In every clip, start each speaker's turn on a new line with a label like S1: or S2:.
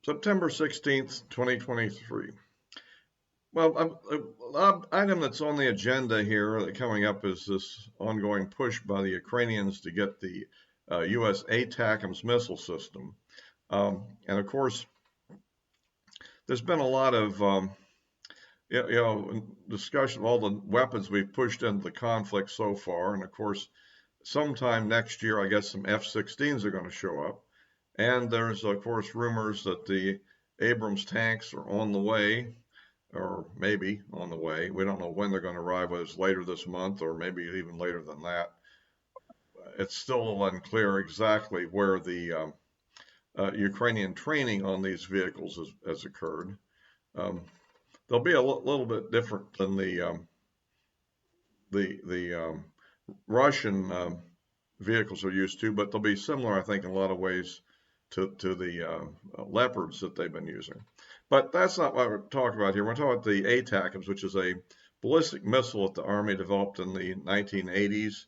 S1: September 16th, 2023. Well, an item that's on the agenda here that coming up is this ongoing push by the Ukrainians to get the US ATACMS missile system. And of course, there's been a lot of discussion of all the weapons we've pushed into the conflict so far. And of course, sometime next year, I guess some F-16s are going to show up. And there's, of course, rumors that the Abrams tanks are on the way, or maybe on the way. We don't know when they're going to arrive, whether it's later this month or maybe even later than that. It's still unclear exactly where the Ukrainian training on these vehicles has occurred. They'll be a little bit different than the Russian vehicles are used to, but they'll be similar, I think, in a lot of ways to the Leopards that they've been using. But that's not what we're talking about here. We're talking about the ATACMS, which is a ballistic missile that the Army developed in the 1980s.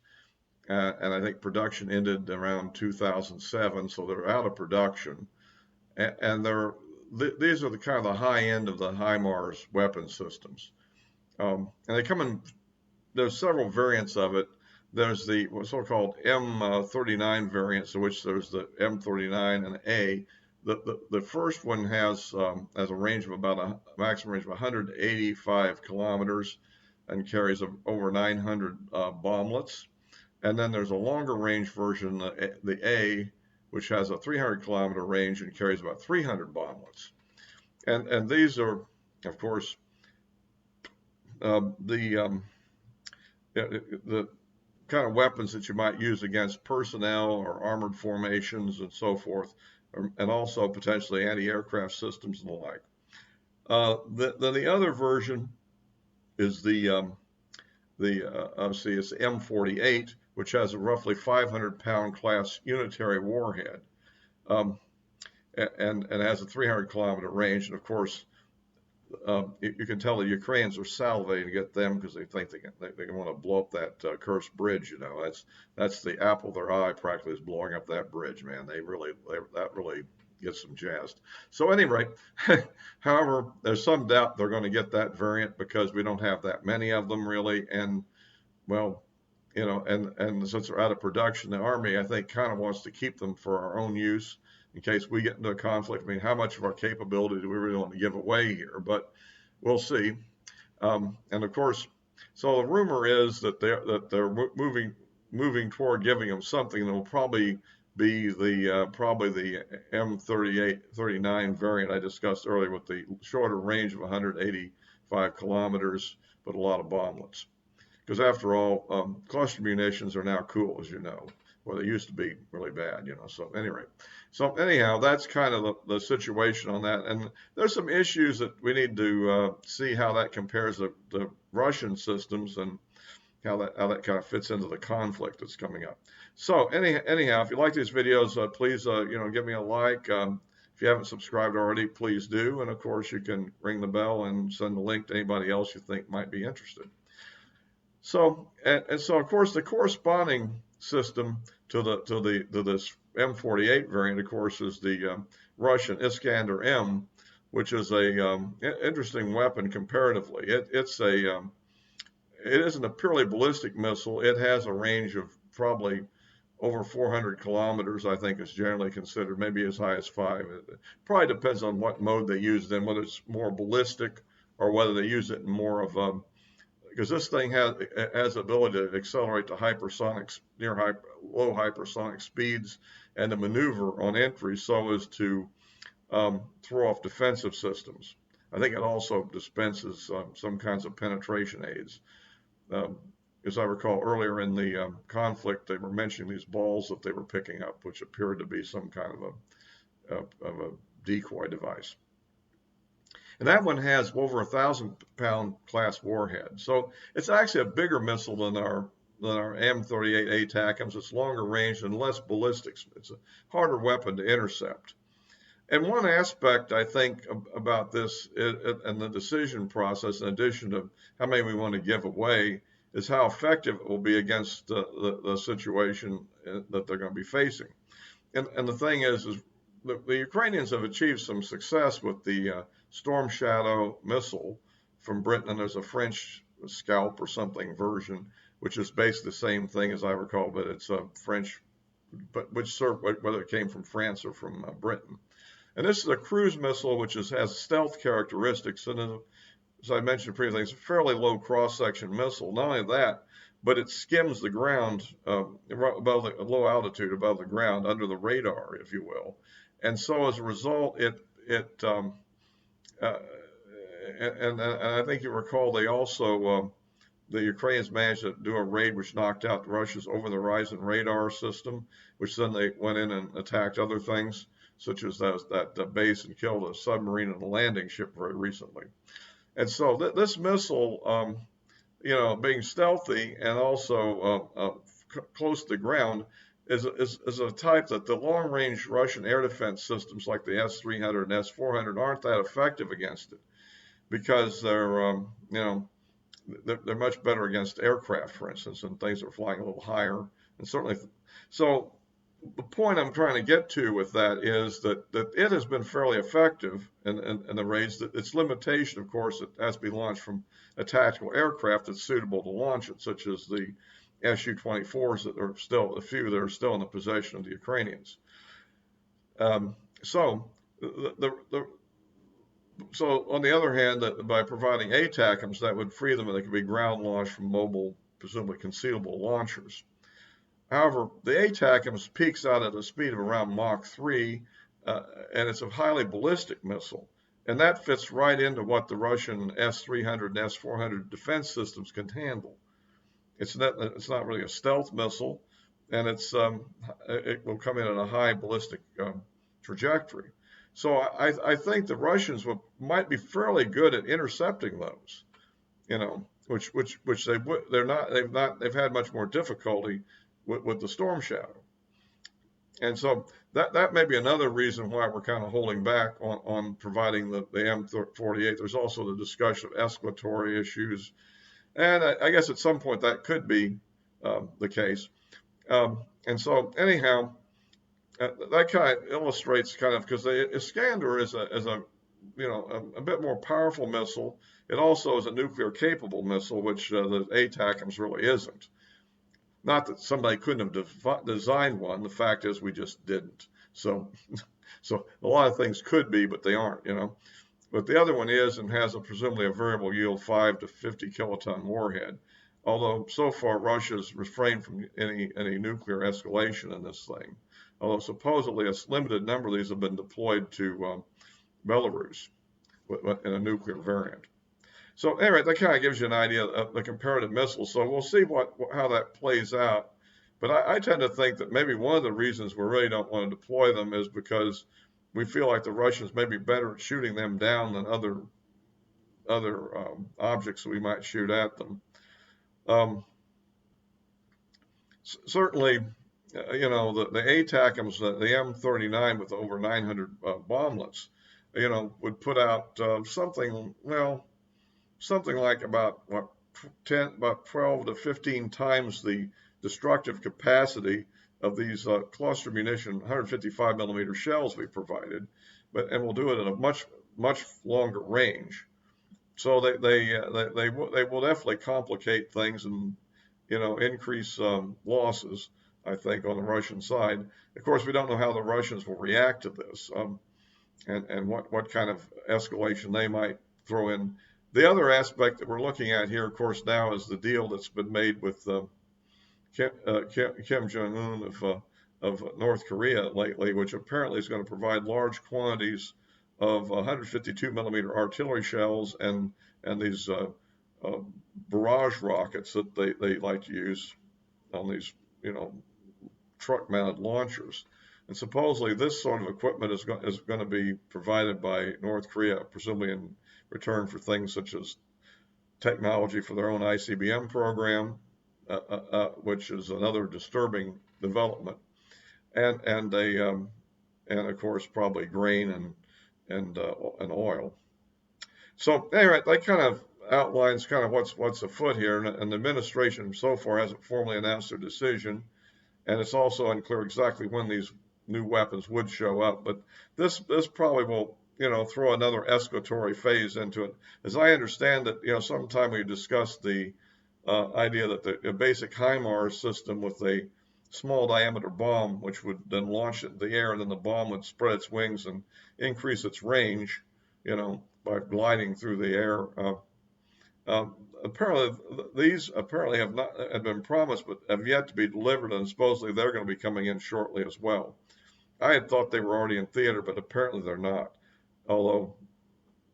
S1: And I think production ended around 2007, so they're out of production. And these are the kind of the high end of the HIMARS weapon systems. And they come in, there's several variants of it. There's the so-called M39 variants, of which there's the M39 and A. The first one has a range of about a maximum range of 185 kilometers and carries over 900 bomblets. And then there's a longer range version, the A, which has a 300 kilometer range and carries about 300 bomblets. And these are, of course, the kind of weapons that you might use against personnel or armored formations and so forth, and also potentially anti-aircraft systems and the like. Then the other version is obviously it's the M48, which has a roughly 500-pound class unitary warhead, and has a 300-kilometer range. And of course, you can tell the Ukrainians are salivating to get them because they think they want to blow up that cursed bridge. You know, that's the apple of their eye. Practically is blowing up that bridge, man. That really gets them jazzed. So anyway, however, there's some doubt they're going to get that variant because we don't have that many of them really. And well, you know, and since they're out of production, the Army, I think, kind of wants to keep them for our own use in case we get into a conflict. I mean, how much of our capability do we really want to give away here? But we'll see. And of course, so the rumor is that they're moving toward giving them something that will probably be the M39 variant I discussed earlier, with the shorter range of 185 kilometers, but a lot of bomblets. Because after all, cluster munitions are now cool, as you know, where they used to be really bad, you know. So anyhow, that's kind of the situation on that. And there's some issues that we need to see how that compares to the Russian systems and how that kind of fits into the conflict that's coming up. So anyhow, if you like these videos, please give me a like. If you haven't subscribed already, please do. And of course, you can ring the bell and send a link to anybody else you think might be interested. So of course, the corresponding system to this M48 variant, of course, is the Russian Iskander M, which is a interesting weapon comparatively. It isn't a purely ballistic missile. It has a range of probably over 400 kilometers, I think is generally considered, maybe as high as 5. It probably depends on what mode they use it in, whether it's more ballistic or whether they use it in more of because this thing has the ability to accelerate to hypersonic, low hypersonic speeds, and to maneuver on entry so as to throw off defensive systems. I think it also dispenses some kinds of penetration aids. As I recall earlier in the conflict, they were mentioning these balls that they were picking up, which appeared to be some kind of a decoy device. And that one has over 1,000-pound class warhead. So it's actually a bigger missile than our M38 ATACMS. It's longer range and less ballistics. It's a harder weapon to intercept. And one aspect, I think, about this and the decision process, in addition to how many we want to give away, is how effective it will be against the situation that they're going to be facing. And the thing is the Ukrainians have achieved some success with the Stormshadow missile from Britain, and there's a French Scalp or something version, which is basically the same thing as I recall, but it's a French, but whether it came from France or from Britain. And this is a cruise missile which has stealth characteristics, and as I mentioned previously, it's a fairly low cross-section missile. Not only that, but it skims the ground above the low altitude, above the ground, under the radar, if you will. And so as a result, and I think you recall they also the Ukrainians managed to do a raid which knocked out the Russia's over-the-horizon radar system, which then they went in and attacked other things, such as that base, and killed a submarine and a landing ship very recently. And so this missile, being stealthy and also close to the ground, is a type that the long-range Russian air defense systems like the S-300 and S-400 aren't that effective against it, because they're much better against aircraft, for instance, and things that are flying a little higher. And certainly, so the point I'm trying to get to with that is that it has been fairly effective in the raids. That its limitation, of course, it has to be launched from a tactical aircraft that's suitable to launch it, such as the Su-24s that are still a few that are still in the possession of the Ukrainians. So on the other hand, by providing ATACMs, that would free them, and they could be ground launched from mobile, presumably concealable launchers. However, the ATACMs peaks out at a speed of around Mach 3, and it's a highly ballistic missile. And that fits right into what the Russian S-300 and S-400 defense systems can handle. It's not really a stealth missile, and it will come in at a high ballistic trajectory. So I think the Russians might be fairly good at intercepting those, which they've had much more difficulty with the Stormshadow. And so that may be another reason why we're kind of holding back on providing the M48. There's also the discussion of escalatory issues, and I guess at some point that could be the case. And so anyhow, that kind of illustrates because the Iskander is a bit more powerful missile. It also is a nuclear capable missile, which the ATACMS really isn't. Not that somebody couldn't have designed one. The fact is we just didn't. So a lot of things could be, but they aren't, But the other one is, and has presumably a variable yield 5 to 50 kiloton warhead. Although so far Russia's refrained from any nuclear escalation in this thing. Although supposedly a limited number of these have been deployed to Belarus in a nuclear variant. So anyway, that kind of gives you an idea of the comparative missiles. So we'll see how that plays out. But I tend to think that maybe one of the reasons we really don't want to deploy them is because we feel like the Russians may be better at shooting them down than other objects that we might shoot at them. Certainly, the ATACMs, the M39 with over 900 bomblets, would put out something like about 12 to 15 times the destructive capacity of these cluster munition 155 millimeter shells we provided, and we'll do it at a much longer range. So they will definitely complicate things and increase losses, I think, on the Russian side. Of course, we don't know how the Russians will react to this, and what kind of escalation they might throw in. The other aspect that we're looking at here, of course, now is the deal that's been made with Kim Jong-un of North Korea lately, which apparently is going to provide large quantities of 152 millimeter artillery shells and these barrage rockets that they like to use on these truck-mounted launchers. And supposedly this sort of equipment is going to be provided by North Korea, presumably in return for things such as technology for their own ICBM program, which is another disturbing development, and of course probably grain and oil. So anyway, that kind of outlines kind of what's afoot here, and the administration so far hasn't formally announced their decision, and it's also unclear exactly when these new weapons would show up. But this probably will, throw another escalatory phase into it. As I understand it, sometime we discussed the idea that the basic HIMARS system with a small diameter bomb, which would then launch it in the air, and then the bomb would spread its wings and increase its range, by gliding through the air. Apparently, these have been promised, but have yet to be delivered, and supposedly they're going to be coming in shortly as well. I had thought they were already in theater, but apparently they're not. Although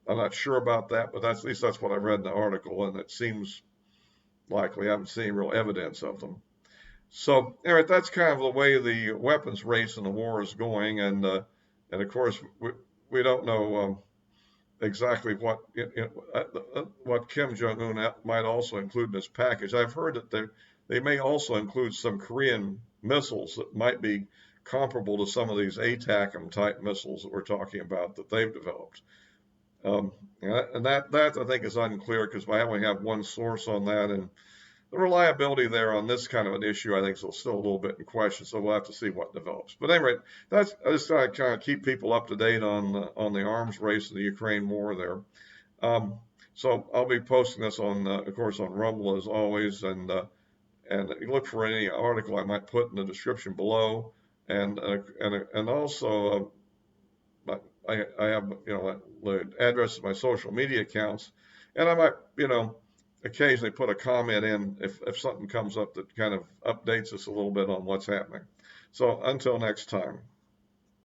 S1: I'm not sure about that, but at least that's what I read in the article, and it seems likely. I haven't seen real evidence of them. So, anyway, that's kind of the way the weapons race in the war is going, and of course we don't know exactly what Kim Jong-un might also include in his package. I've heard that they may also include some Korean missiles that might be comparable to some of these ATACM type missiles that we're talking about that they've developed. And that I think is unclear because I only have one source on that, and the reliability there on this kind of an issue I think is still a little bit in question. So we'll have to see what develops. But anyway, I just try to kind of keep people up to date on the arms race in the Ukraine war there. So I'll be posting this on, of course, on Rumble as always, and look for any article I might put in the description below, and also I have the address of my social media accounts, and I might occasionally put a comment in if something comes up that kind of updates us a little bit on what's happening. So until next time.